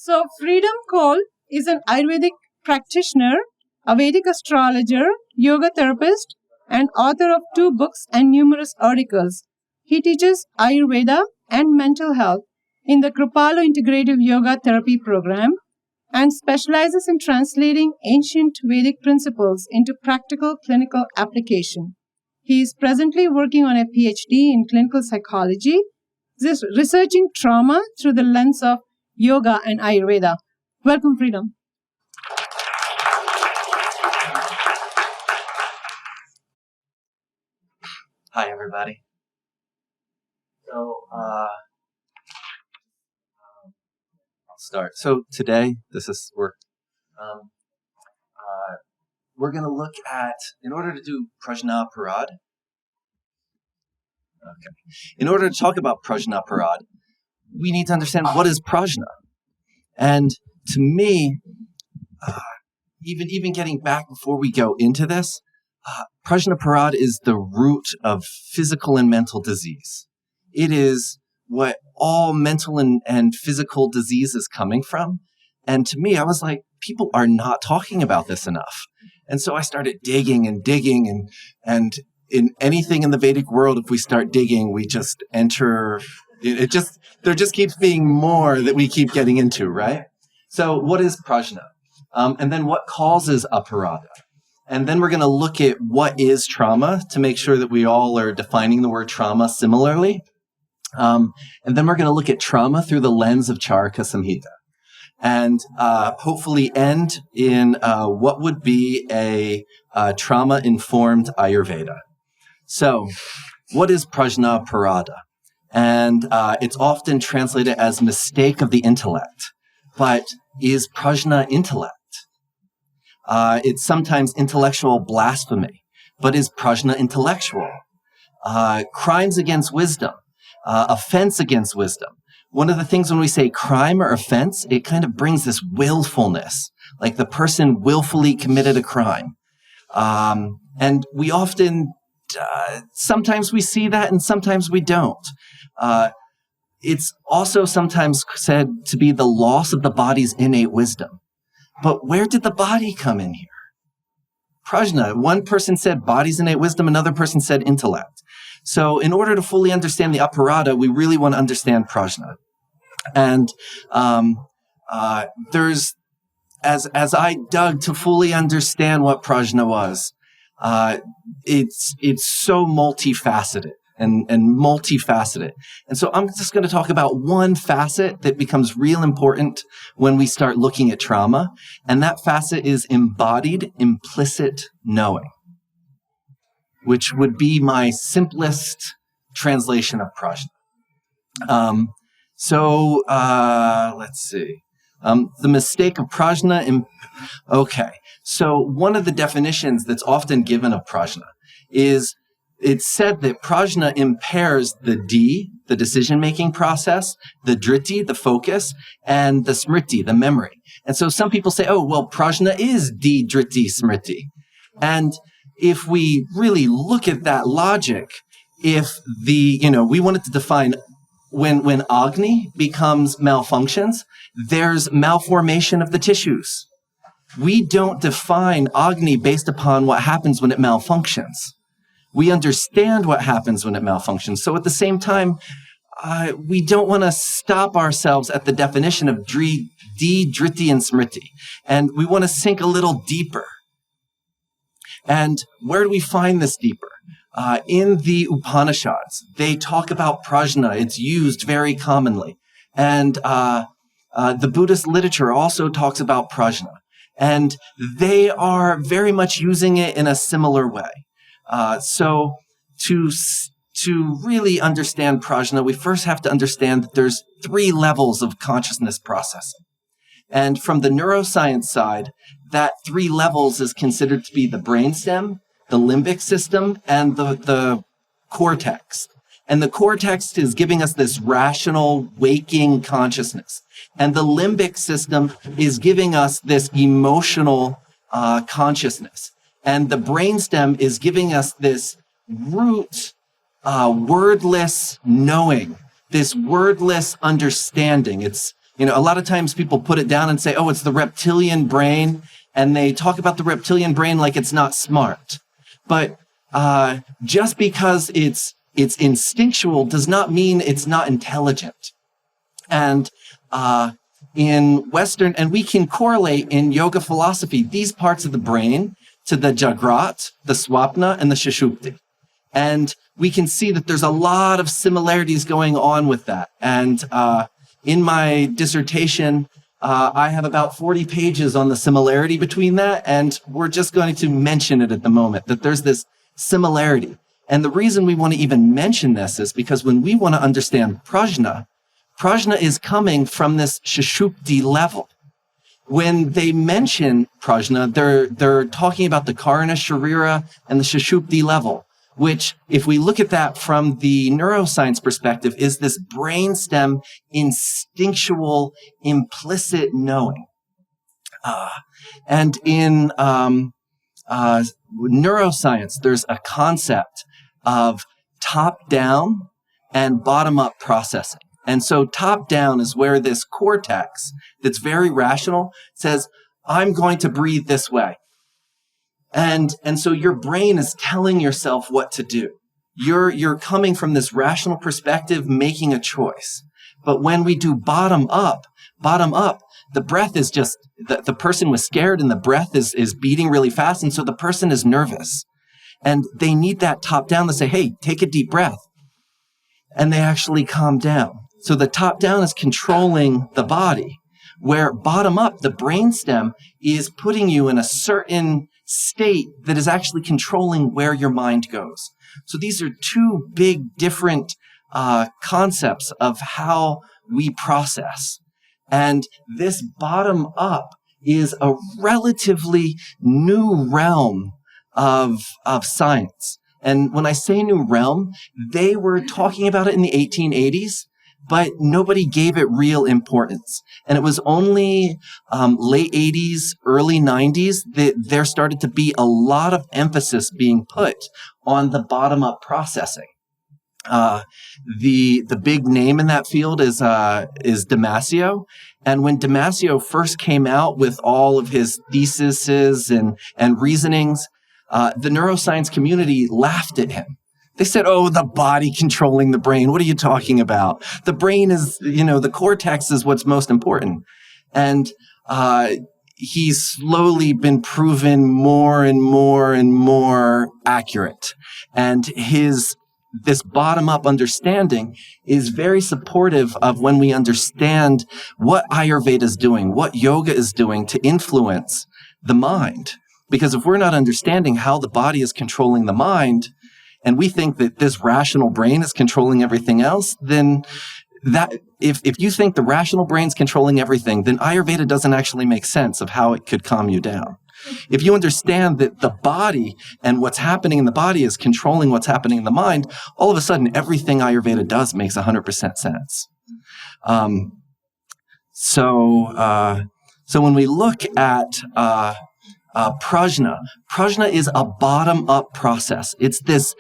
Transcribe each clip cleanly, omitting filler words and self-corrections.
So, Freedom Cole is an Ayurvedic practitioner, a Vedic astrologer, yoga therapist, and author of 2 books and numerous articles. He teaches Ayurveda and mental health in the Kripalu Integrative Yoga Therapy program and specializes in translating ancient Vedic principles into practical clinical application. He is presently working on a PhD in clinical psychology, researching trauma through the lens of yoga and Ayurveda. Welcome, Freedom. Hi, everybody. So, I'll start. So today, we're going to look at, in order to do Prajnaparadha, in order to talk about Prajnaparadha, we need to understand what is Prajna. And to me, even getting back before we go into this, Prajnaparadha is the root of physical and mental disease. It is what all mental and physical disease is coming from. And to me, I was like, people are not talking about this enough. And so I started digging, and in anything in the Vedic world, if we start digging, we just enter, there just keeps being more that we keep getting into, right? So what is Prajna? And then what causes aparadha? And then we're going to look at what is trauma to make sure that we all are defining the word trauma similarly. And then we're going to look at trauma through the lens of Charaka Samhita. And hopefully end in what would be a trauma-informed Ayurveda. So, what is Prajnaparadha? And it's often translated as mistake of the intellect. But is Prajna intellect? It's sometimes intellectual blasphemy. But is Prajna intellectual? Crimes against wisdom. Offense against wisdom. One of the things when we say crime or offense, it kind of brings this willfulness, like the person willfully committed a crime. And we often, sometimes we see that and sometimes we don't. It's also sometimes said to be the loss of the body's innate wisdom. But where did the body come in here? Prajna, one person said body's innate wisdom, another person said intellect. So in order to fully understand the aparadha, we really want to understand Prajna. And there's, as I dug to fully understand what Prajna was, it's so multifaceted and multifaceted. And so I'm just going to talk about one facet that becomes real important when we start looking at trauma. And that facet is embodied implicit knowing, which would be my simplest translation of Prajna. Let's see. The mistake of Prajna. Okay. So one of the definitions that's often given of Prajna is it's said that Prajna impairs the D, the decision-making process, the Driti, the focus, and the Smriti, the memory. And so some people say, oh, well, Prajna is D, Driti, Smriti. And if we really look at that logic, if we wanted to define when Agni becomes malfunctions, there's malformation of the tissues. We don't define Agni based upon what happens when it malfunctions. We understand what happens when it malfunctions. So at the same time, we don't want to stop ourselves at the definition of D, Driti, and Smriti. And we want to sink a little deeper. And where do we find this deeper? In the Upanishads, they talk about Prajna. It's used very commonly. And the Buddhist literature also talks about Prajna. And they are very much using it in a similar way. So to really understand Prajna, we first have to understand that there's 3 levels of consciousness processing. And from the neuroscience side, that 3 levels is considered to be the brainstem, the limbic system, and the cortex. And the cortex is giving us this rational, waking consciousness. And the limbic system is giving us this emotional consciousness. And the brainstem is giving us this root, wordless knowing, this wordless understanding. It's A lot of times people put it down and say, oh, it's the reptilian brain. And they talk about the reptilian brain like it's not smart. But just because it's instinctual does not mean it's not intelligent. And in Western, and we can correlate in yoga philosophy these parts of the brain to the Jagrat, the Swapna, and the Sushupti. And we can see that there's a lot of similarities going on with that. And in my dissertation, I have about 40 pages on the similarity between that, and we're just going to mention it at the moment, that there's this similarity. And the reason we want to even mention this is because when we want to understand prajna is coming from this Sushupti level. When they mention prajna, they're talking about the Karana Sharira and the Sushupti level, which, if we look at that from the neuroscience perspective, is this brainstem instinctual implicit knowing. And in neuroscience, there's a concept of top-down and bottom-up processing. And so top-down is where this cortex that's very rational says, I'm going to breathe this way. And so your brain is telling yourself what to do. You're coming from this rational perspective, making a choice. But when we do bottom up, the breath is just, the person was scared and the breath is beating really fast. And so the person is nervous. And they need that top down to say, hey, take a deep breath. And they actually calm down. So the top down is controlling the body, where bottom up, the brainstem is putting you in a certain state that is actually controlling where your mind goes. So these are two big different concepts of how we process. And this bottom up is a relatively new realm of science. And when I say new realm, they were talking about it in the 1880s, but nobody gave it real importance. And it was only late 80s, early 90s that there started to be a lot of emphasis being put on the bottom-up processing. The big name in that field is Damasio. And when Damasio first came out with all of his theses and reasonings, the neuroscience community laughed at him. They said, oh, the body controlling the brain. What are you talking about? The brain is, the cortex is what's most important. And he's slowly been proven more and more and more accurate. And this bottom-up understanding is very supportive of when we understand what Ayurveda is doing, what yoga is doing to influence the mind. Because if we're not understanding how the body is controlling the mind, and we think that this rational brain is controlling everything else, then that if you think the rational brain's controlling everything, then Ayurveda doesn't actually make sense of how it could calm you down. If you understand that the body and what's happening in the body is controlling what's happening in the mind, all of a sudden everything Ayurveda does makes 100% sense. So when we look at Prajna is a bottom-up process. It's this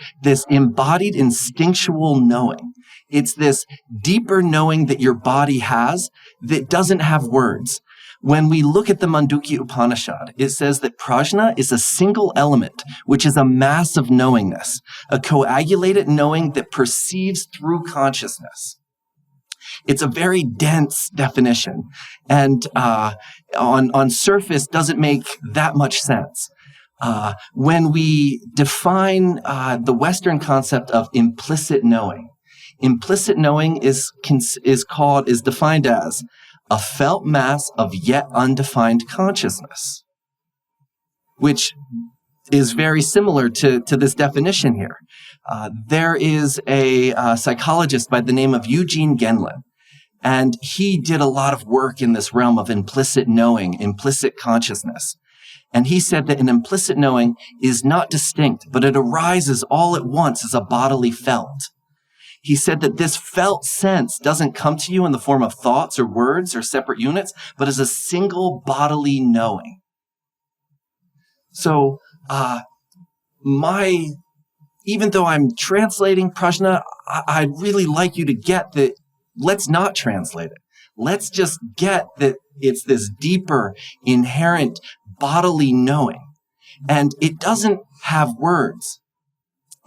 embodied instinctual knowing. It's this deeper knowing that your body has that doesn't have words. When we look at the Mandukya Upanishad, it says that prajna is a single element, which is a mass of knowingness, a coagulated knowing that perceives through consciousness. It's a very dense definition, and on surface doesn't make that much sense. When we define the Western concept of implicit knowing is defined as a felt mass of yet undefined consciousness, which is very similar to this definition here. There is a psychologist by the name of Eugene Genlin, and he did a lot of work in this realm of implicit knowing, implicit consciousness. And he said that an implicit knowing is not distinct, but it arises all at once as a bodily felt. He said that this felt sense doesn't come to you in the form of thoughts or words or separate units, but as a single bodily knowing. So, even though I'm translating prajna, I'd really like you to get that let's not translate it. Let's just get that it's this deeper, inherent bodily knowing. And it doesn't have words.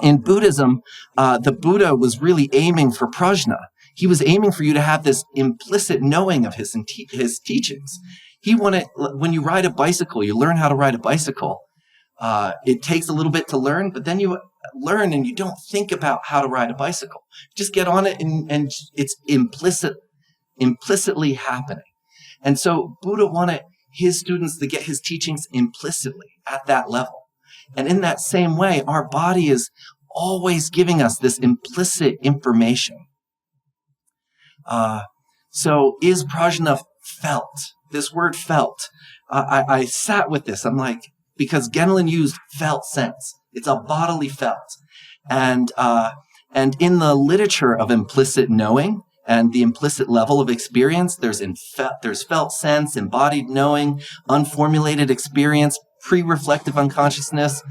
In Buddhism, the Buddha was really aiming for prajna. He was aiming for you to have this implicit knowing of his teachings. He wanted, when you ride a bicycle, you learn how to ride a bicycle. It takes a little bit to learn, but then you learn and you don't think about how to ride a bicycle. Just get on it and it's implicitly happening. And so Buddha wanted his students to get his teachings implicitly at that level. And in that same way, our body is always giving us this implicit information. So is prajna felt? This word felt. I sat with this. I'm like, because Genlin used felt sense. It's a bodily felt. And in the literature of implicit knowing and the implicit level of experience, there's felt sense, embodied knowing, unformulated experience, pre-reflective unconsciousness.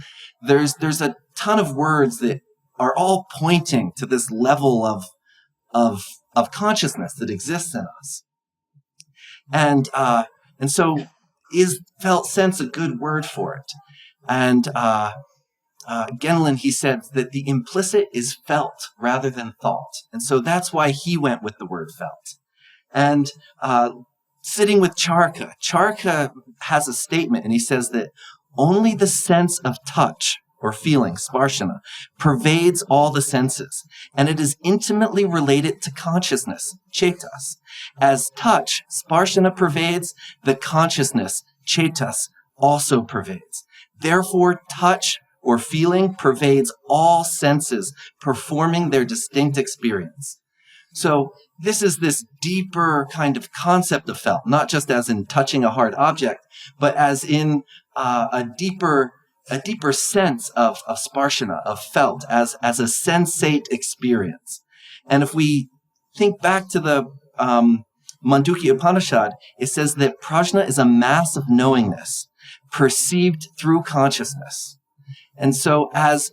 There's a ton of words that are all pointing to this level of consciousness that exists in us. And so is felt sense a good word for it? And Genlin, he said that the implicit is felt rather than thought. And so that's why he went with the word felt. And sitting with Charka has a statement, and he says that only the sense of touch or feeling, sparshana, pervades all the senses, and it is intimately related to consciousness, chetas. As touch, sparshana pervades, the consciousness, chetas, also pervades. Therefore, touch or feeling pervades all senses, performing their distinct experience. So this is this deeper kind of concept of felt, not just as in touching a hard object, but as in a deeper sense of sparshana, of felt, as a sensate experience. And if we think back to the Mandukya Upanishad, it says that prajna is a mass of knowingness perceived through consciousness. And so as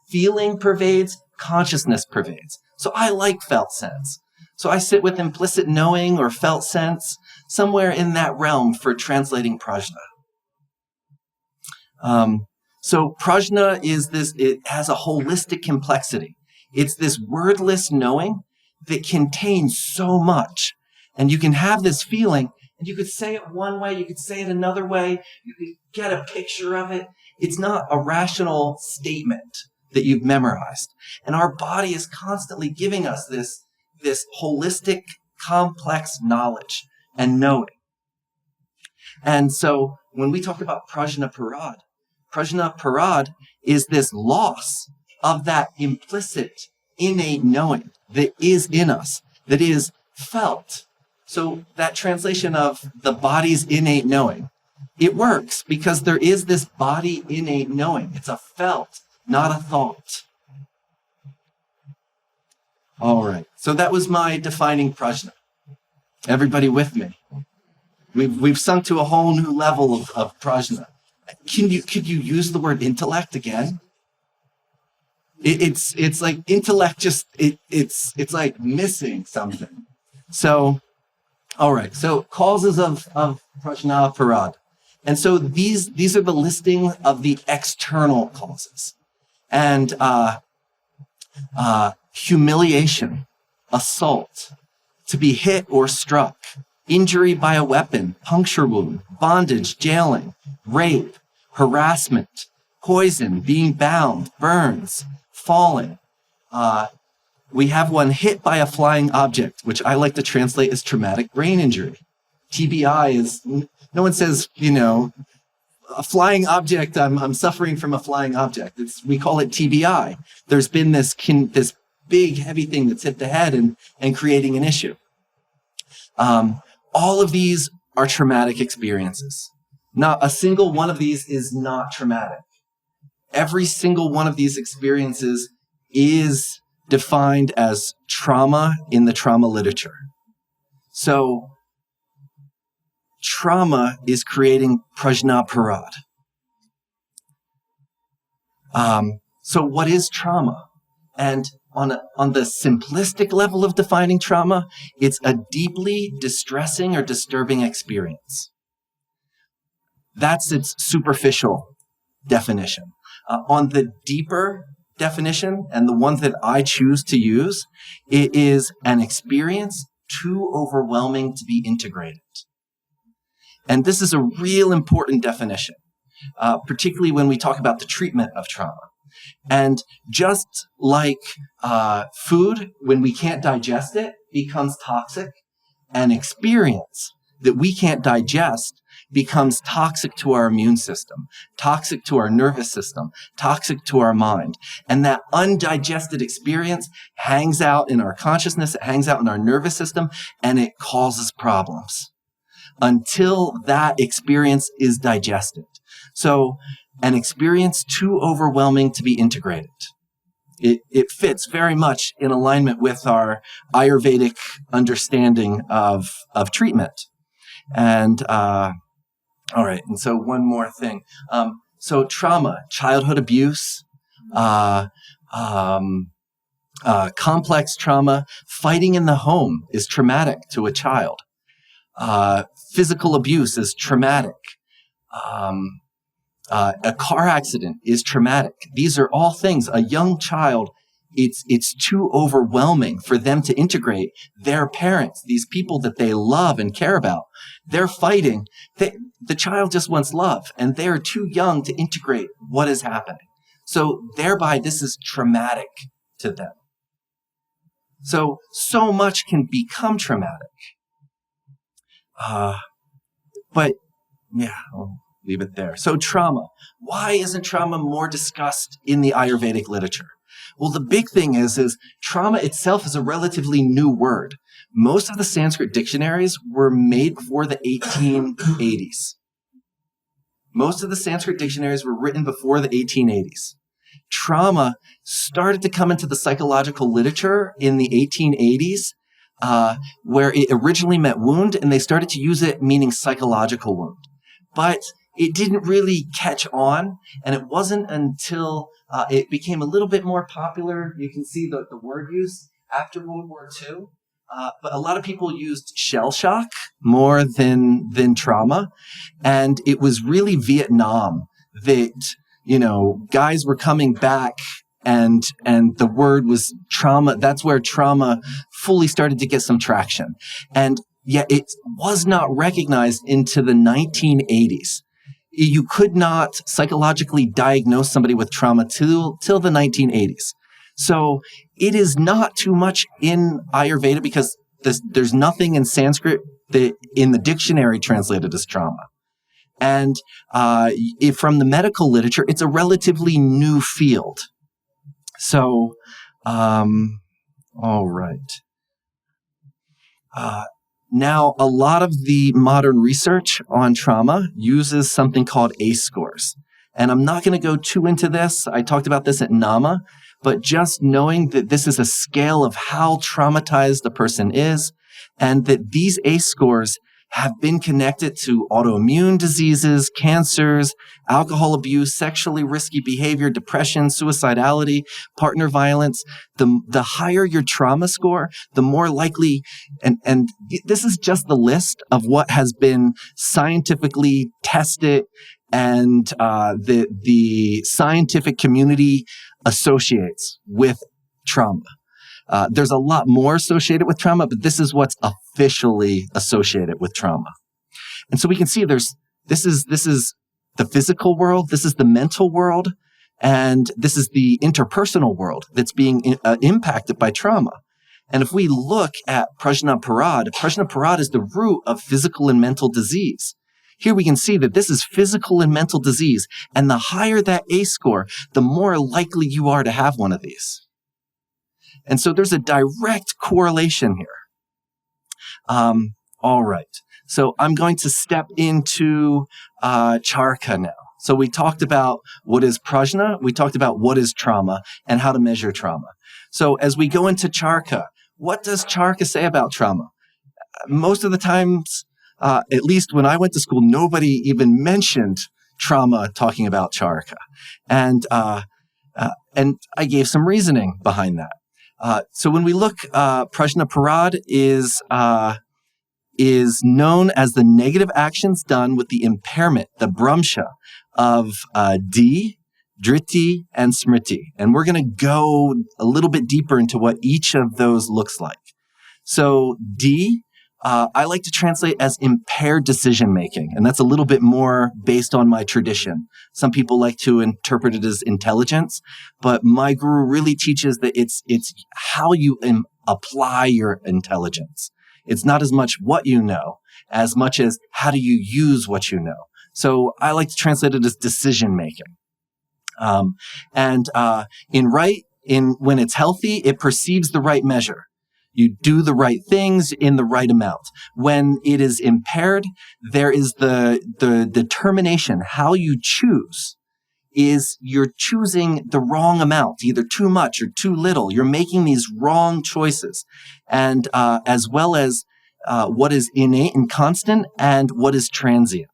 feeling pervades, consciousness pervades. So I like felt sense. So I sit with implicit knowing or felt sense somewhere in that realm for translating prajna. So prajna is this, it has a holistic complexity. It's this wordless knowing that contains so much. And you can have this feeling, and you could say it one way, you could say it another way, you could get a picture of it. It's not a rational statement that you've memorized. And our body is constantly giving us this holistic, complex knowledge and knowing. And so when we talk about Prajnaparad is this loss of that implicit, innate knowing that is in us, that is felt. So that translation of the body's innate knowing, it works because there is this body innate knowing. It's a felt, not a thought. All right. So that was my defining prajna. Everybody with me? We've sunk to a whole new level of prajna. Could you use the word intellect again? It's like intellect just it's like missing something. So, all right. So causes of Prajnaparad. And so these are the listing of the external causes. And humiliation, assault, to be hit or struck, injury by a weapon, puncture wound, bondage, jailing, rape, harassment, poison, being bound, burns, falling. We have one hit by a flying object, which I like to translate as traumatic brain injury. TBI is, no one says, a flying object, I'm suffering from a flying object. We call it TBI. There's been this big, heavy thing that's hit the head and creating an issue. All of these are traumatic experiences. Not a single one of these is not traumatic. Every single one of these experiences is defined as trauma in the trauma literature. So trauma is creating Prajnaparad. So what is trauma? And on the simplistic level of defining trauma, it's a deeply distressing or disturbing experience. That's its superficial definition. On the deeper definition, and the one that I choose to use, it is an experience too overwhelming to be integrated. And this is a real important definition, particularly when we talk about the treatment of trauma. And just like food, when we can't digest it, becomes toxic, an experience that we can't digest becomes toxic to our immune system, toxic to our nervous system, toxic to our mind. And that undigested experience hangs out in our consciousness, it hangs out in our nervous system, and it causes problems until that experience is digested. So an experience too overwhelming to be integrated. It fits very much in alignment with our Ayurvedic understanding of treatment. And all right, and so one more thing. So trauma, childhood abuse, complex trauma, fighting in the home is traumatic to a child. Physical abuse is traumatic. A car accident is traumatic. These are all things a young child, it's too overwhelming for them to integrate. Their parents, these people that they love and care about, they're fighting. The child just wants love, and they're too young to integrate what is happening. So thereby, this is traumatic to them. So much can become traumatic. But yeah, I'll leave it there. So trauma. Why isn't trauma more discussed in the Ayurvedic literature? Well, the big thing is trauma itself is a relatively new word. Most of the Sanskrit dictionaries were made before the 1880s. Most of the Sanskrit dictionaries were written before the 1880s. Trauma started to come into the psychological literature in the 1880s, where it originally meant wound, and they started to use it meaning psychological wound. But it didn't really catch on, and it wasn't until it became a little bit more popular. You can see the word use after World War II. But a lot of people used shell shock more than trauma. And it was really Vietnam that, guys were coming back and the word was trauma. That's where trauma fully started to get some traction. And yet it was not recognized into the 1980s. You could not psychologically diagnose somebody with trauma till the 1980s. So it is not too much in Ayurveda because there's nothing in Sanskrit that in the dictionary translated as trauma. And from the medical literature, it's a relatively new field. So, all right. Now, a lot of the modern research on trauma uses something called ACE scores. And I'm not going to go too into this. I talked about this at NAMA, but just knowing that this is a scale of how traumatized a person is, and that these ACE scores have been connected to autoimmune diseases, cancers, alcohol abuse, sexually risky behavior, depression, suicidality, partner violence. The higher your trauma score, the more likely, and this is just the list of what has been scientifically tested and the scientific community associates with trauma. There's a lot more associated with trauma, but this is what's officially associated with trauma. And so we can see this is the physical world, this is the mental world, and this is the interpersonal world that's being impacted by trauma. And if we look at Prajnaparadha is the root of physical and mental disease. Here we can see that this is physical and mental disease, and the higher that ACE score, the more likely you are to have one of these. And so there's a direct correlation here. All right. So I'm going to step into Charka now. So we talked about what is prajna, we talked about what is trauma, and how to measure trauma. So as we go into Charka, what does Charka say about trauma? Most of the times, at least when I went to school, nobody even mentioned trauma talking about Charka. And I gave some reasoning behind that. So when we look, Prajnaparadha is known as the negative actions done with the impairment, the bramsha, of D, Driti, and Smriti. And we're going to go a little bit deeper into what each of those looks like. So D, I like to translate as impaired decision-making, and that's a little bit more based on my tradition. Some people like to interpret it as intelligence, but my guru really teaches that it's how you apply your intelligence. It's not as much what you know, as much as how do you use what you know. So I like to translate it as decision-making. When it's healthy, it perceives the right measure. You do the right things in the right amount. When it is impaired, there is the determination. How you choose is you're choosing the wrong amount, either too much or too little. You're making these wrong choices. And as well as what is innate and constant and what is transient.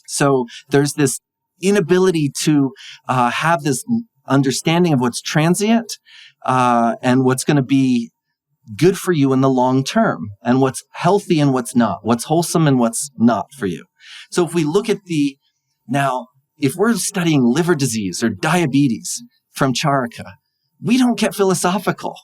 So there's this inability to have this understanding of what's transient and what's going to be good for you in the long term, and what's healthy and what's not, what's wholesome and what's not for you. So if we look at if we're studying liver disease or diabetes from Charaka, we don't get philosophical.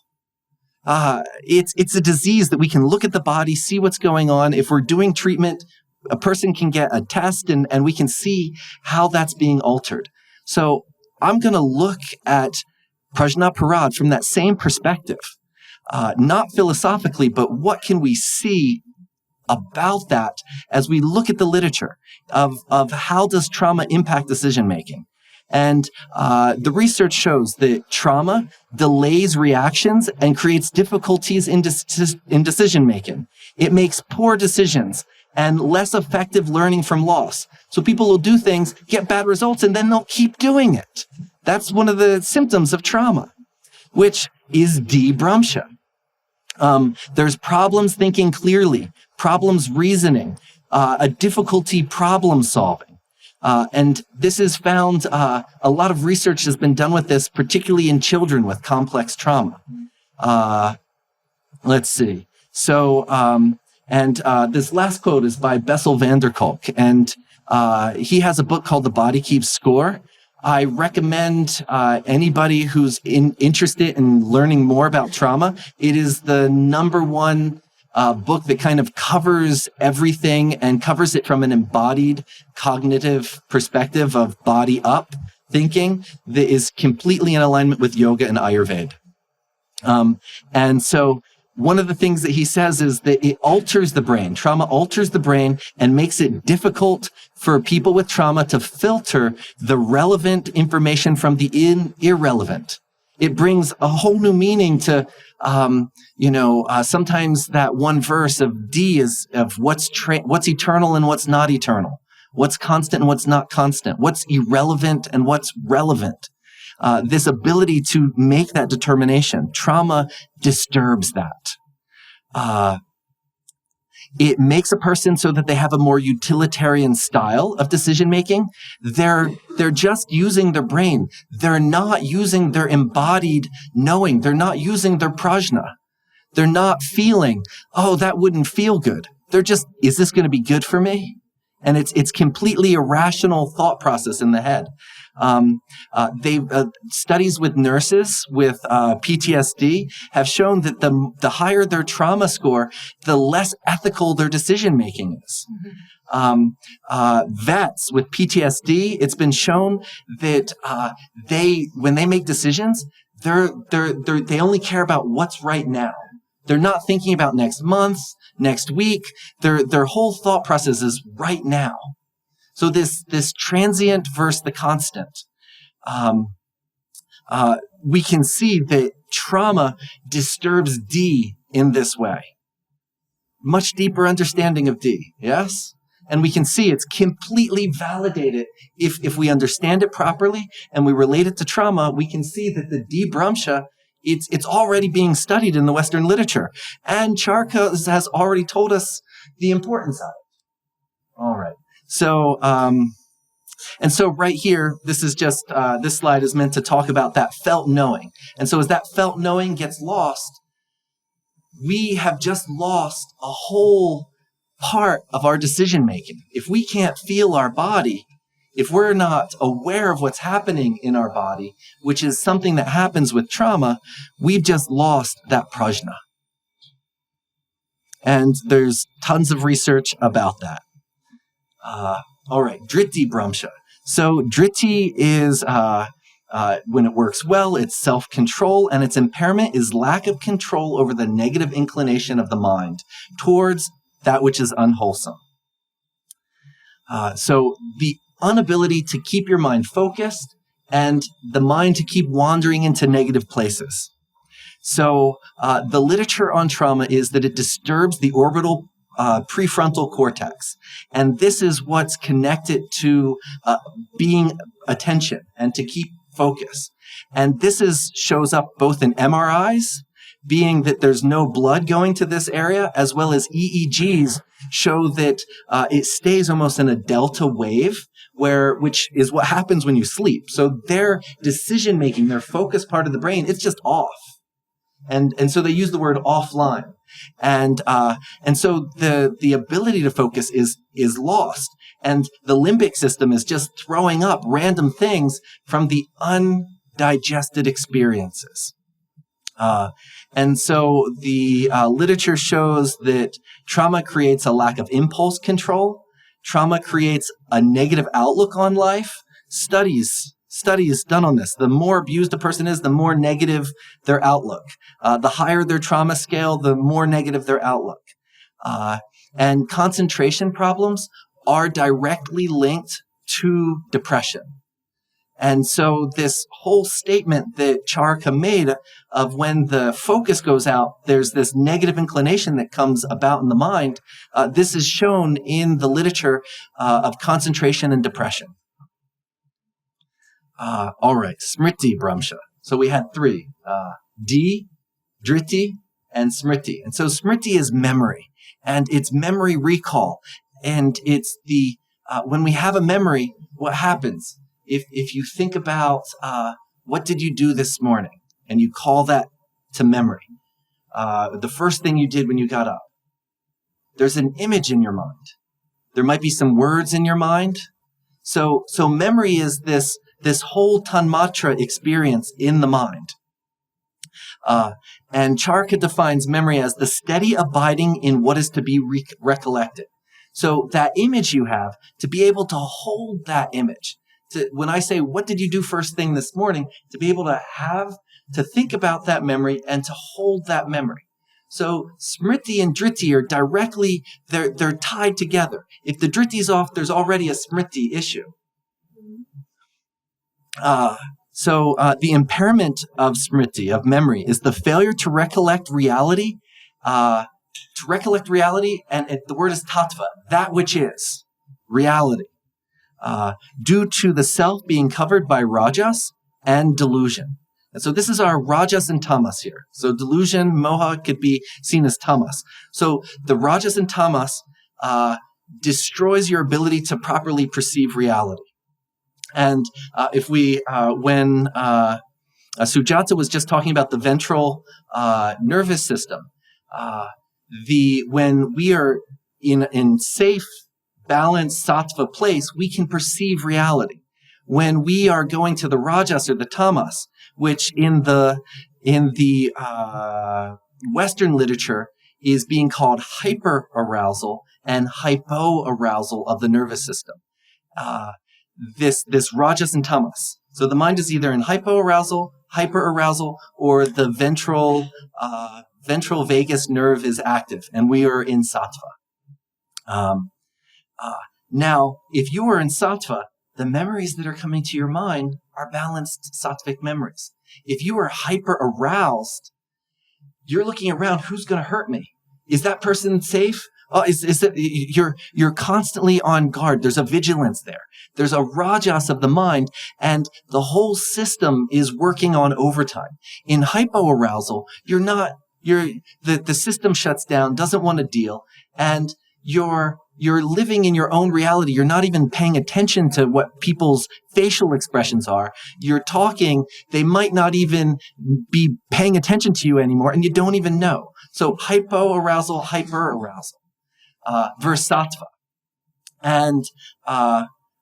It's a disease that we can look at the body, see what's going on. If we're doing treatment, a person can get a test and we can see how that's being altered. So I'm going to look at Prajnaparadha from that same perspective. Not philosophically, but what can we see about that as we look at the literature of how does trauma impact decision-making? And the research shows that trauma delays reactions and creates difficulties in decision-making. It makes poor decisions and less effective learning from loss. So people will do things, get bad results, and then they'll keep doing it. That's one of the symptoms of trauma, which is debramsha. There's problems thinking clearly, problems reasoning, a difficulty problem solving. And this is found, a lot of research has been done with this, particularly in children with complex trauma. Let's see. So, this last quote is by Bessel van der Kolk, and he has a book called The Body Keeps Score. I recommend anybody who's interested in learning more about trauma. It is the number one book that kind of covers everything and covers it from an embodied cognitive perspective of body up thinking that is completely in alignment with yoga and Ayurveda. And so one of the things that he says is that it alters the brain. Trauma alters the brain and makes it difficult for people with trauma to filter the relevant information from the irrelevant. It brings a whole new meaning to, sometimes that one verse of D is of what's eternal and what's not eternal, what's constant and what's not constant, what's irrelevant and what's relevant. This ability to make that determination. Trauma disturbs that. It makes a person so that they have a more utilitarian style of decision-making. They're just using their brain. They're not using their embodied knowing. They're not using their prajna. They're not feeling, oh, that wouldn't feel good. They're just, is this going to be good for me? And it's completely irrational thought process in the head. Studies with nurses with PTSD have shown that the higher their trauma score, the less ethical their decision making is. Vets with PTSD, it's been shown that when they make decisions, they only care about what's right now. They're not thinking about next month, next week. Their whole thought process is right now. So this transient versus the constant. We can see that trauma disturbs D in this way. Much deeper understanding of D, yes? And we can see it's completely validated. If we understand it properly and we relate it to trauma, we can see that the debramsha, it's already being studied in the Western literature. And Charaka has already told us the importance of it. All right. So And so right here, this slide is meant to talk about that felt knowing. And so as that felt knowing gets lost, we have just lost a whole part of our decision making. If we can't feel our body, if we're not aware of what's happening in our body, which is something that happens with trauma, we've just lost that prajna. And there's tons of research about that. All right, dritti bramsha. So dritti is, when it works well, it's self-control, and its impairment is lack of control over the negative inclination of the mind towards that which is unwholesome. So the inability to keep your mind focused and the mind to keep wandering into negative places. So the literature on trauma is that it disturbs the orbital prefrontal cortex. And this is what's connected to being attention and to keep focus. And this shows up both in MRIs, being that there's no blood going to this area, as well as EEGs show that it stays almost in a delta wave, which is what happens when you sleep. So their decision-making, their focus part of the brain, it's just off. And so they use the word offline. And so the ability to focus is lost. And the limbic system is just throwing up random things from the undigested experiences. And so the literature shows that trauma creates a lack of impulse control. Trauma creates a negative outlook on life. Studies done on this. The more abused a person is, the more negative their outlook. The higher their trauma scale, the more negative their outlook. And concentration problems are directly linked to depression. And so this whole statement that Charaka made of when the focus goes out, there's this negative inclination that comes about in the mind. This is shown in the literature of concentration and depression. All right, smriti bramsha. So we had three, D, dritti, and smriti. And so smriti is memory, and it's memory recall. And it's when we have a memory, what happens? If you think about what did you do this morning, and you call that to memory, the first thing you did when you got up, there's an image in your mind. There might be some words in your mind. So memory is this whole tanmatra experience in the mind. And Charaka defines memory as the steady abiding in what is to be recollected. So that image you have, to be able to hold that image. When I say, what did you do first thing this morning? To be able to think about that memory and to hold that memory. So smriti and dritti are directly, they're tied together. If the dritti's off, there's already a smriti issue. So the impairment of smriti, of memory, is the failure to recollect reality, and the word is tattva, that which is reality, due to the self being covered by rajas and delusion. And so this is our rajas and tamas here. So delusion, moha could be seen as tamas. So the rajas and tamas destroys your ability to properly perceive reality. And when Sujata was just talking about the ventral nervous system, when we are in safe, balanced sattva place, we can perceive reality. When we are going to the rajas or the tamas, which in the Western literature is being called hyperarousal and hypoarousal of the nervous system. This rajas and tamas. So the mind is either in hypoarousal, hyperarousal, or the ventral vagus nerve is active, and we are in sattva. Now, if you are in sattva, the memories that are coming to your mind are balanced sattvic memories. If you are hyper-aroused, you're looking around, who's going to hurt me? Is that person safe? Oh, you're constantly on guard. There's a vigilance there. There's a rajas of the mind, and the whole system is working on overtime. In hypoarousal, the system shuts down, doesn't want to deal, and you're you're living in your own reality. You're not even paying attention to what people's facial expressions are. You're talking, they might not even be paying attention to you anymore, and you don't even know. So hypoarousal, hyperarousal, versus sattva. And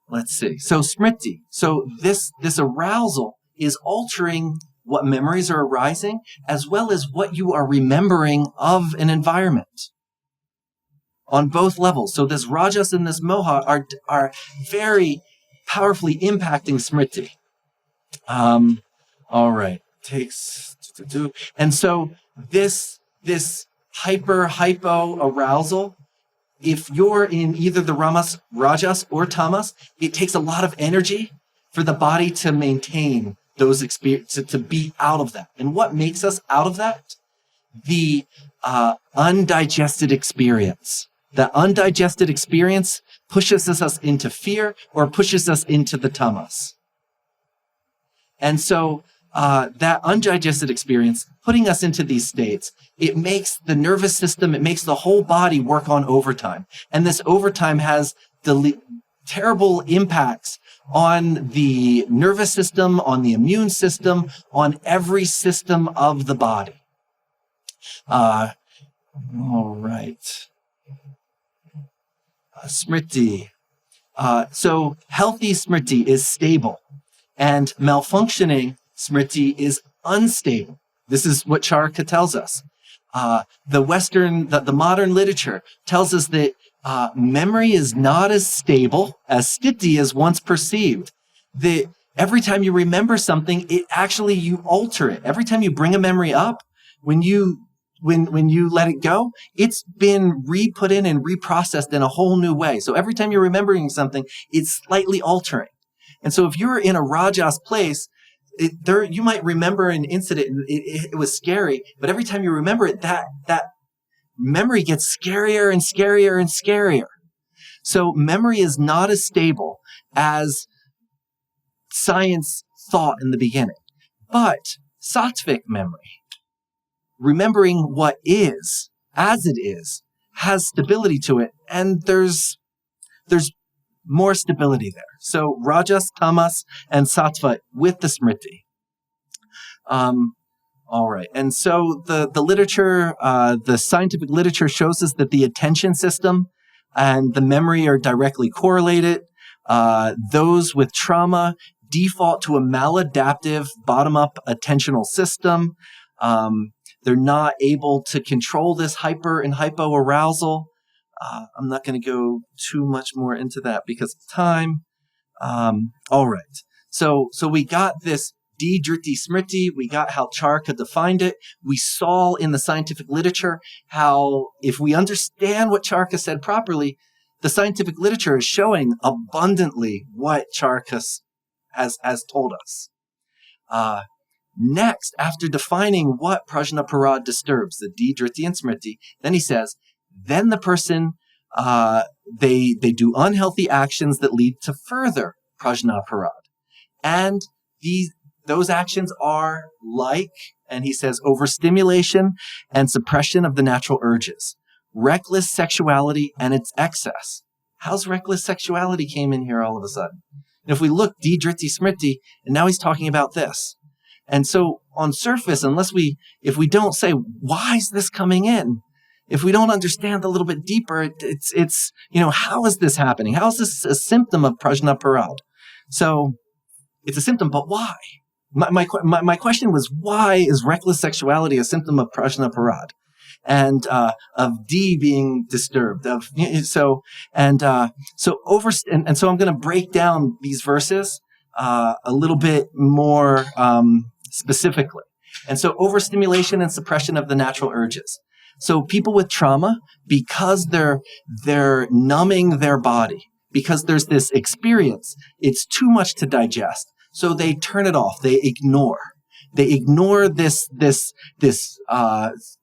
let's see. So smriti. So this arousal is altering what memories are arising, as well as what you are remembering of an environment on both levels. So this rajas and this moha are very powerfully impacting smriti. All right. And so this hypo arousal, if you're in either the rajas or tamas, it takes a lot of energy for the body to maintain those experiences, to be out of that. And what makes us out of that? The undigested experience. The undigested experience pushes us into fear or pushes us into the tamas. And so that undigested experience, putting us into these states, it makes the nervous system, it makes the whole body work on overtime. And this overtime has terrible impacts on the nervous system, on the immune system, on every system of the body. All right. Smriti. So healthy smriti is stable, and malfunctioning smriti is unstable. This is what Charaka tells us. The modern literature tells us that memory is not as stable as sthiti is once perceived. That every time you remember something, you alter it. Every time you bring a memory up, when you let it go, it's been re-put in and reprocessed in a whole new way. So every time you're remembering something, it's slightly altering. And so if you're in a rajas place, you might remember an incident and it was scary, but every time you remember it, that memory gets scarier and scarier and scarier. So memory is not as stable as science thought in the beginning. But sattvic memory, remembering what is as it is, has stability to it, and there's more stability there. So rajas, tamas, and sattva with the smriti. All right. And so the literature, the scientific literature shows us that the attention system and the memory are directly correlated. Those with trauma default to a maladaptive bottom-up attentional system. They're not able to control this hyper and hypoarousal. I'm not going to go too much more into that because of time. All right. So we got this Driti Smriti. We got how Charaka defined it. We saw in the scientific literature how if we understand what Charaka said properly, the scientific literature is showing abundantly what Charaka has told us. Next, after defining what Prajnaparadha disturbs, the Driti and Smriti, then he says, then the person, they do unhealthy actions that lead to further Prajnaparadha. And those actions are like, and he says, overstimulation and suppression of the natural urges, reckless sexuality and its excess. How's reckless sexuality came in here all of a sudden? And if we look, Driti Smriti, and now he's talking about this. And so on surface, if we don't say, why is this coming in? If we don't understand a little bit deeper, it's how is this happening? How is this a symptom of Prajnaparadha? So it's a symptom, but why? My question was, why is reckless sexuality a symptom of Prajnaparadha? And of D being disturbed. So I'm going to break down these verses a little bit more specifically. And so overstimulation and suppression of the natural urges. So people with trauma, because they're numbing their body, because there's this experience, it's too much to digest. So they turn it off. They ignore this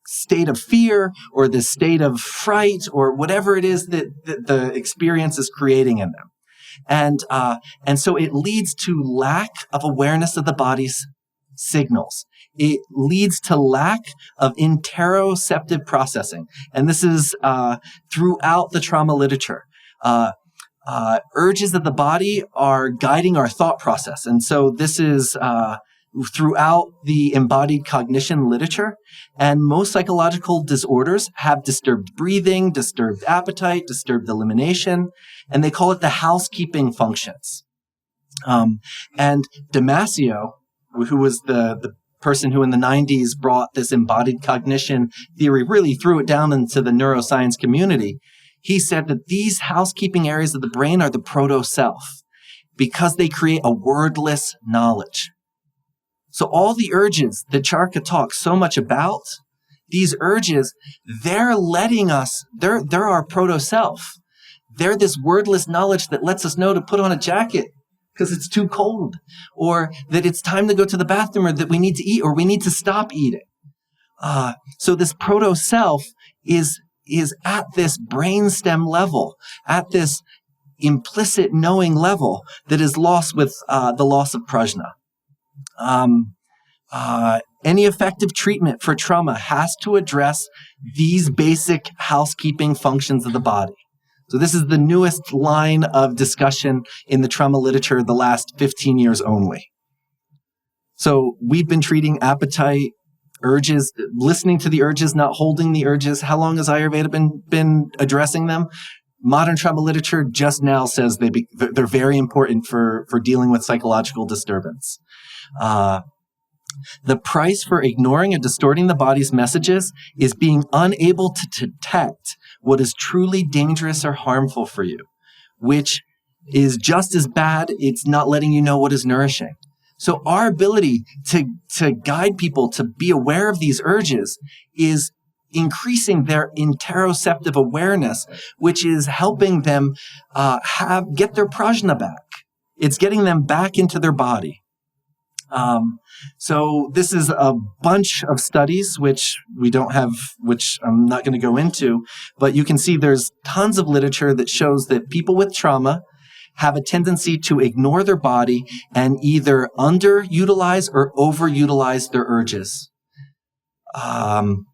state of fear or this state of fright or whatever it is that the experience is creating in them. And so it leads to lack of awareness of the body's signals. It leads to lack of interoceptive processing. And this is throughout the trauma literature. Urges of the body are guiding our thought process. And so this is throughout the embodied cognition literature. And most psychological disorders have disturbed breathing, disturbed appetite, disturbed elimination, and they call it the housekeeping functions. And Damasio, who was the person who in the 90s brought this embodied cognition theory, really threw it down into the neuroscience community. He said that these housekeeping areas of the brain are the proto-self because they create a wordless knowledge. So all the urges that Charka talks so much about, these urges, they're letting us, they're our proto-self. They're this wordless knowledge that lets us know to put on a jacket because it's too cold, or that it's time to go to the bathroom, or that we need to eat, or we need to stop eating. So this proto-self is at this brainstem level, at this implicit knowing level that is lost with the loss of prajna. Any effective treatment for trauma has to address these basic housekeeping functions of the body. So this is the newest line of discussion in the trauma literature the last 15 years only. So we've been treating appetite, urges, listening to the urges, not holding the urges. How long has Ayurveda been addressing them? Modern trauma literature just now says they're very important for dealing with psychological disturbance. The price for ignoring and distorting the body's messages is being unable to detect what is truly dangerous or harmful for you, which is just as bad. It's not letting you know what is nourishing. So our ability to guide people to be aware of these urges is increasing their interoceptive awareness, which is helping them get their prajna back. It's getting them back into their body. So this is a bunch of studies, which we don't have, which I'm not going to go into, but you can see there's tons of literature that shows that people with trauma have a tendency to ignore their body and either underutilize or overutilize their urges. All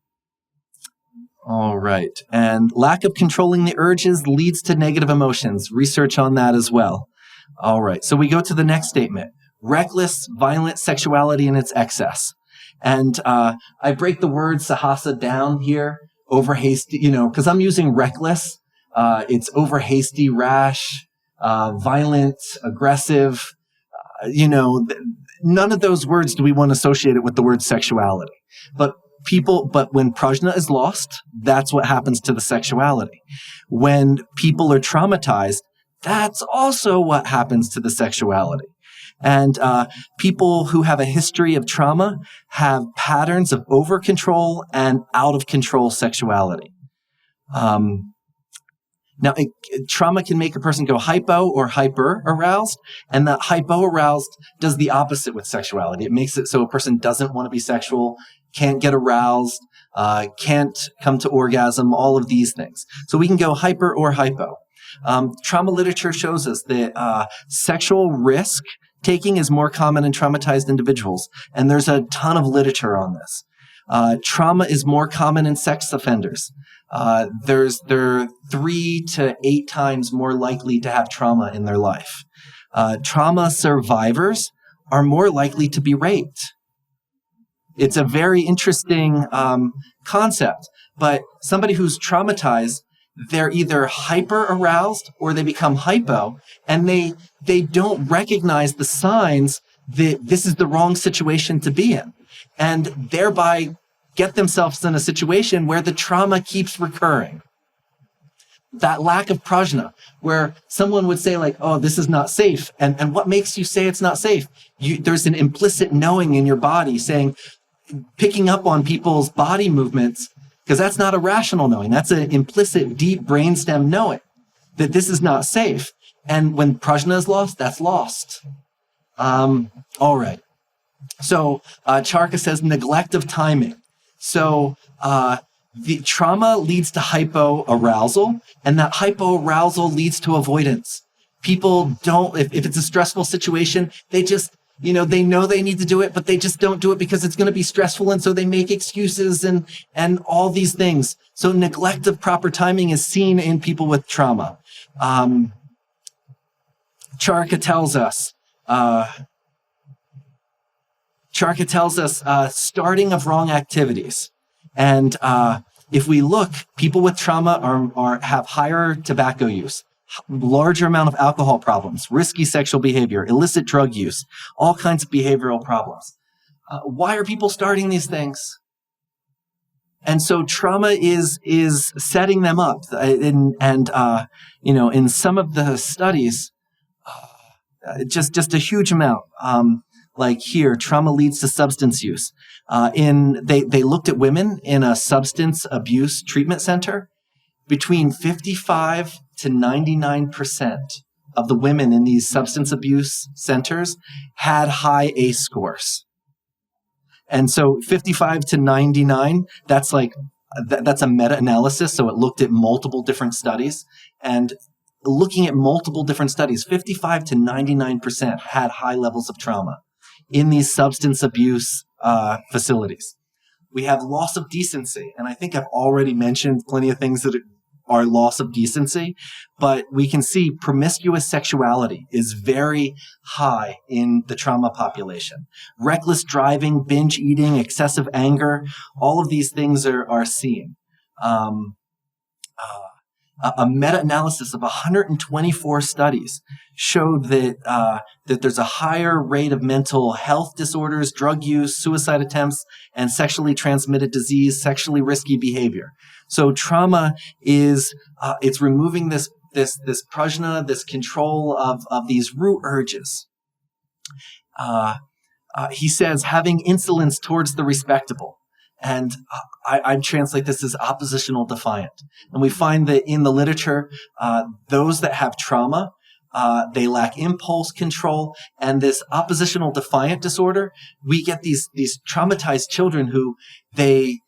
right. And lack of controlling the urges leads to negative emotions. Research on that as well. All right. So we go to the next statement. Reckless, violent sexuality in its excess. And I break the word sahasa down here, over hasty, because I'm using reckless. It's over hasty, rash, violent, aggressive. None of those words do we want to associate it with the word sexuality. But when prajna is lost, that's what happens to the sexuality. When people are traumatized, that's also what happens to the sexuality. And people who have a history of trauma have patterns of over-control and out-of-control sexuality. Now, trauma can make a person go hypo or hyper-aroused, and that hypo-aroused does the opposite with sexuality. It makes it so a person doesn't want to be sexual, can't get aroused, can't come to orgasm, all of these things. So we can go hyper or hypo. Trauma literature shows us that sexual risk taking is more common in traumatized individuals, and there's a ton of literature on this. Trauma is more common in sex offenders. They're 3 to 8 times more likely to have trauma in their life. Trauma survivors are more likely to be raped. It's a very interesting concept, but somebody who's traumatized, they're either hyper aroused or they become hypo, and they don't recognize the signs that this is the wrong situation to be in, and thereby get themselves in a situation where the trauma keeps recurring. That lack of prajna, where someone would say like, oh, this is not safe. And what makes you say it's not safe? There's an implicit knowing in your body saying, picking up on people's body movements, because that's not a rational knowing. That's an implicit, deep brainstem knowing that this is not safe. And when prajna is lost, that's lost. All right. So Charka says neglect of timing. So the trauma leads to hypoarousal, and that hypoarousal leads to avoidance. People don't, if it's a stressful situation, they just They know they need to do it, but they just don't do it because it's going to be stressful. And so they make excuses and all these things. So neglect of proper timing is seen in people with trauma. Charaka tells us, starting of wrong activities. And if we look, people with trauma have higher tobacco use, larger amount of alcohol problems, risky sexual behavior, illicit drug use, all kinds of behavioral problems. Why are people starting these things? And so trauma is setting them up. In some of the studies, just a huge amount. Like here, trauma leads to substance use. They looked at women in a substance abuse treatment center. Between 55 to 99% of the women in these substance abuse centers had high ACE scores. And so 55 to 99, that's a meta-analysis. So it looked at multiple different studies, and looking at multiple different studies, 55 to 99% had high levels of trauma in these substance abuse facilities. We have loss of decency. And I think I've already mentioned plenty of things that are loss of decency, but we can see promiscuous sexuality is very high in the trauma population. Reckless driving, binge eating, excessive anger, all of these things are seen. A meta-analysis of 124 studies showed that there's a higher rate of mental health disorders, drug use, suicide attempts, and sexually transmitted disease, sexually risky behavior. So trauma is it's removing this prajna, this control of these root urges. He says having insolence towards the respectable. And I translate this as oppositional defiant. And we find that in the literature, those that have trauma, they lack impulse control. And this oppositional defiant disorder, we get these traumatized children who they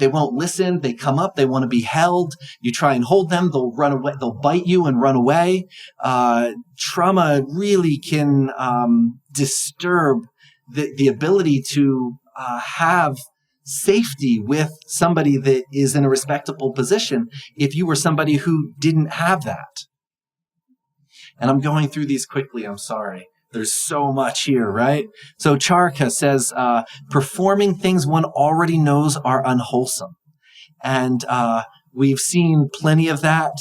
won't listen. They come up. They want to be held. You try and hold them. They'll run away. They'll bite you and run away. Trauma really can disturb the ability to have safety with somebody that is in a respectable position if you were somebody who didn't have that. And I'm going through these quickly. I'm sorry. There's so much here, right? So Charaka says, performing things one already knows are unwholesome. And we've seen plenty of that.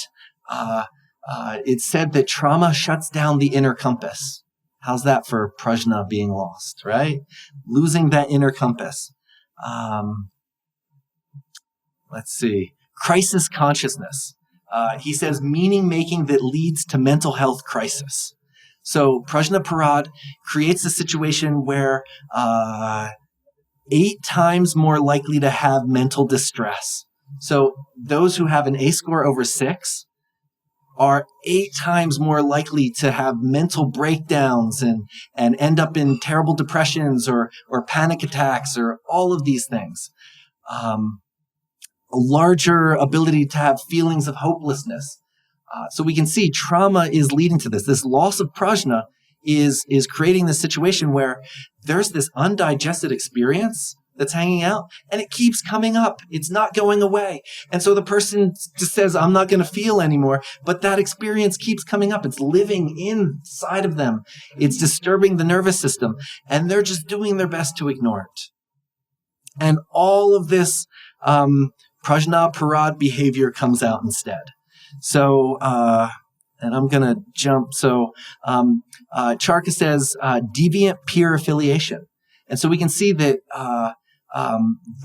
It's said that trauma shuts down the inner compass. How's that for prajna being lost, right? Losing that inner compass. Let's see. Crisis consciousness. He says meaning making that leads to mental health crisis. So Prajnaparadha creates a situation where 8 times more likely to have mental distress. So those who have an ACE score over 6 are 8 times more likely to have mental breakdowns and end up in terrible depressions or panic attacks or all of these things. A larger ability to have feelings of hopelessness. So we can see trauma is leading to this. This loss of prajna is creating this situation where there's this undigested experience that's hanging out, and it keeps coming up. It's not going away. And so the person just says, I'm not going to feel anymore, but that experience keeps coming up. It's living inside of them. It's disturbing the nervous system, and they're just doing their best to ignore it. And all of this Prajnaparadha behavior comes out instead. So, and I'm going to jump. So Charaka says deviant peer affiliation. And so we can see that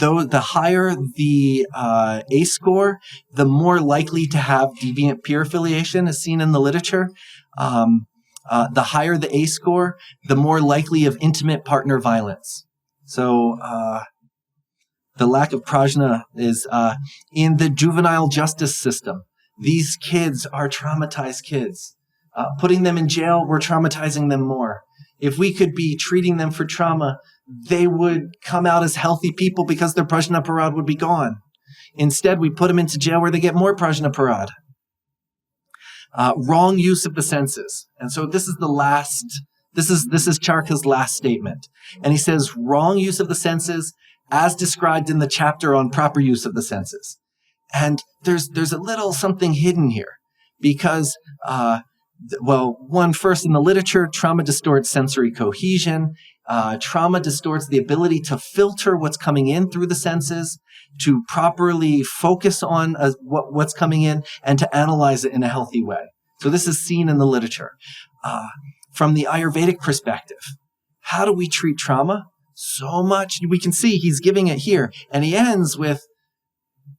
though the higher the ACE score, the more likely to have deviant peer affiliation as seen in the literature. The higher the ACE score, the more likely of intimate partner violence. So the lack of prajna is in the juvenile justice system. These kids are traumatized kids. Putting them in jail, we're traumatizing them more. If we could be treating them for trauma, they would come out as healthy people because their Prajnaparadha would be gone. Instead, we put them into jail where they get more Prajnaparadha. Wrong use of the senses. And so this is the last This is Charaka's last statement. And he says, wrong use of the senses as described in the chapter on proper use of the senses. And there's a little something hidden here because, first in the literature, trauma distorts sensory cohesion. Trauma distorts the ability to filter what's coming in through the senses, to properly focus on what's coming in, and to analyze it in a healthy way. So this is seen in the literature. From the Ayurvedic perspective, how do we treat trauma? So much. We can see he's giving it here. And he ends with,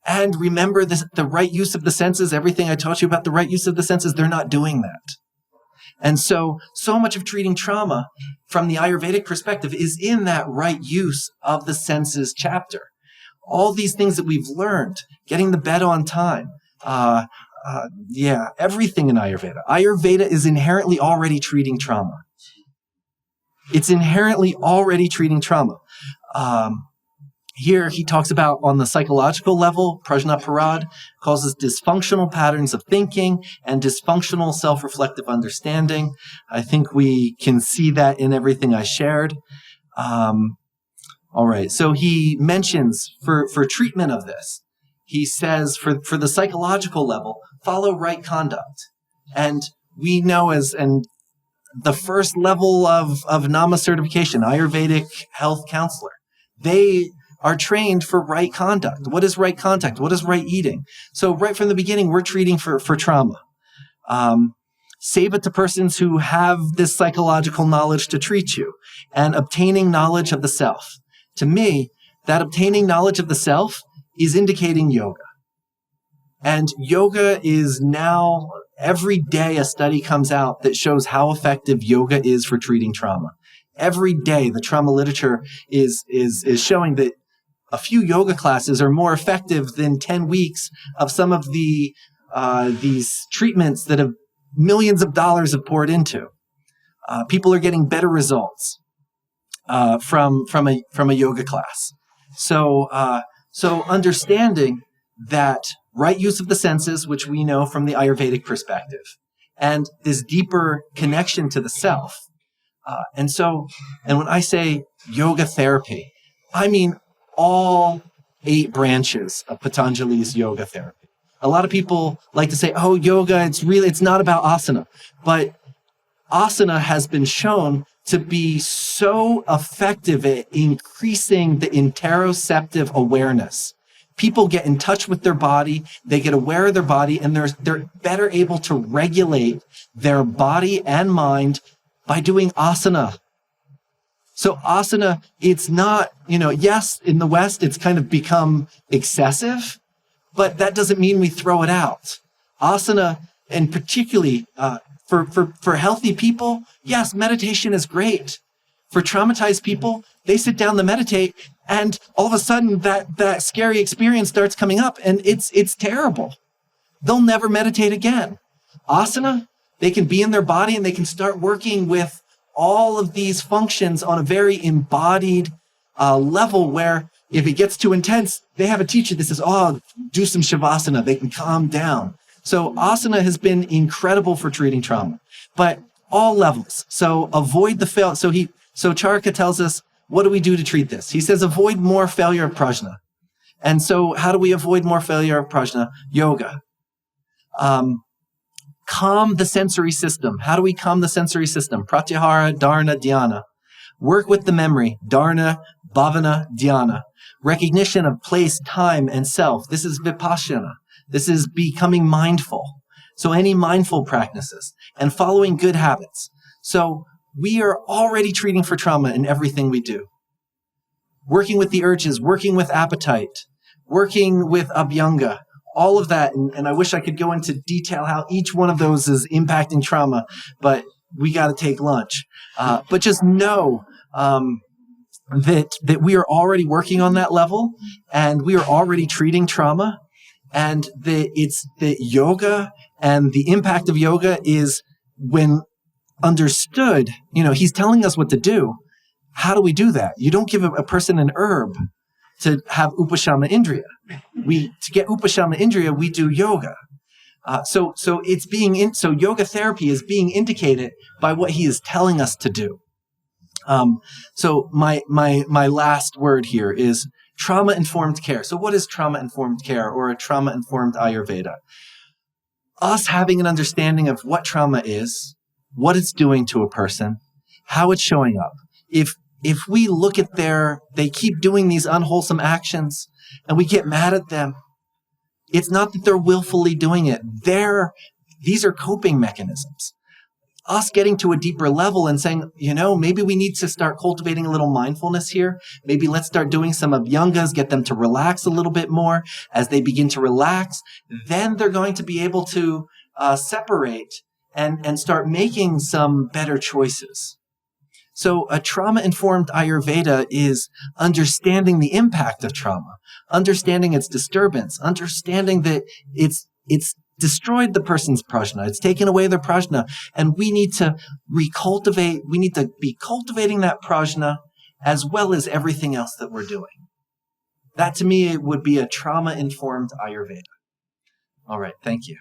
and remember this, the right use of the senses, everything I taught you about the right use of the senses, they're not doing that. And so much of treating trauma from the Ayurvedic perspective is in that right use of the senses chapter. All these things that we've learned, getting the bed on time, everything in Ayurveda. Ayurveda is inherently already treating trauma. It's inherently already treating trauma. Here he talks about on the psychological level, Prajnaparadha causes dysfunctional patterns of thinking and dysfunctional self-reflective understanding. I think we can see that in everything I shared. All right, so he mentions for treatment of this, he says for the psychological level, follow right conduct. And we know and the first level of NAMA certification, Ayurvedic health counselor, they are trained for right conduct. What is right conduct? What is right eating? So right from the beginning, we're treating for trauma. Save it to persons who have this psychological knowledge to treat you, and obtaining knowledge of the self. To me, that obtaining knowledge of the self is indicating yoga. And yoga is now, every day a study comes out that shows how effective yoga is for treating trauma. Every day the trauma literature is showing that a few yoga classes are more effective than 10 weeks of some of these treatments that have millions of dollars have poured into. People are getting better results from a yoga class. So understanding that right use of the senses, which we know from the Ayurvedic perspective, and this deeper connection to the self. And when I say yoga therapy, I mean all 8 branches of Patanjali's yoga therapy. A lot of people like to say, oh, yoga, it's not about asana. But asana has been shown to be so effective at increasing the interoceptive awareness. People get in touch with their body, they get aware of their body, and they're better able to regulate their body and mind by doing asana. So asana, it's not, yes, in the West, it's kind of become excessive, but that doesn't mean we throw it out. Asana, and particularly for healthy people, yes, meditation is great. For traumatized people, they sit down to meditate, and all of a sudden that scary experience starts coming up, and it's terrible. They'll never meditate again. Asana, they can be in their body and they can start working with all of these functions on a very embodied level where if it gets too intense, they have a teacher that says, do some shavasana. They can calm down. So asana has been incredible for treating trauma, but all levels. So avoid the fail. So Charaka tells us, what do we do to treat this? He says, avoid more failure of prajna. And so how do we avoid more failure of prajna? Yoga. Calm the sensory system. How do we calm the sensory system? Pratyahara, dharana, dhyana. Work with the memory. Dharana, bhavana, dhyana. Recognition of place, time, and self. This is vipassana. This is becoming mindful. So any mindful practices and following good habits. So we are already treating for trauma in everything we do. Working with the urges, working with appetite, working with abhyanga, all of that. And I wish I could go into detail how each one of those is impacting trauma, but we got to take lunch. But just know that we are already working on that level, and we are already treating trauma, and that yoga and the impact of yoga is when understood. He's telling us what to do. How do we do that? You don't give a person an herb to have upashama indriya. To get upashama indriya, we do yoga. So yoga therapy is being indicated by what he is telling us to do. So my last word here is trauma-informed care. So what is trauma-informed care or a trauma-informed Ayurveda? Us having an understanding of what trauma is, what it's doing to a person, how it's showing up. If we look at they keep doing these unwholesome actions and we get mad at them, it's not that they're willfully doing it. These are coping mechanisms. Us getting to a deeper level and saying, maybe we need to start cultivating a little mindfulness here. Maybe let's start doing some abhyangas, get them to relax a little bit more. As they begin to relax, then they're going to be able to separate and start making some better choices. So a trauma-informed Ayurveda is understanding the impact of trauma, understanding its disturbance, understanding that it's destroyed the person's prajna. It's taken away their prajna. And we need to be cultivating that prajna as well as everything else that we're doing. That to me would be a trauma-informed Ayurveda. All right. Thank you.